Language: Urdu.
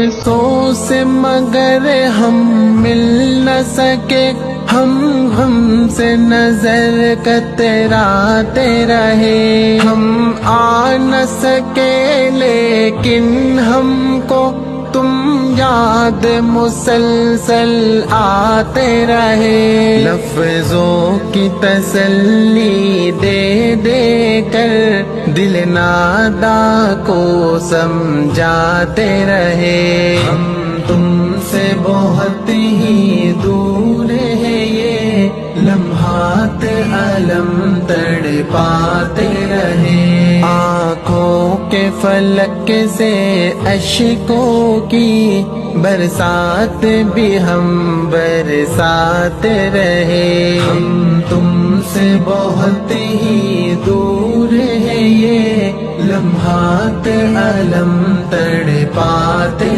افسوس مگر ہم مل نہ سکے، ہم سے نظر کتراتے رہے، ہم آ نہ سکے لیکن ہم کو تم یاد مسلسل آتے رہے، لفظوں کی تسلی دے دے کر دل نادا کو سمجھاتے رہے، ہم تم سے بہت ہی دور ہے یہ لمحات علم تڑپاتے رہے، آنکھوں کے فلک سے اشکوں کی برسات بھی ہم برساتے رہے، ہم تم سے بہت ہی دور ہے یہ لمحات علم تڑپاتے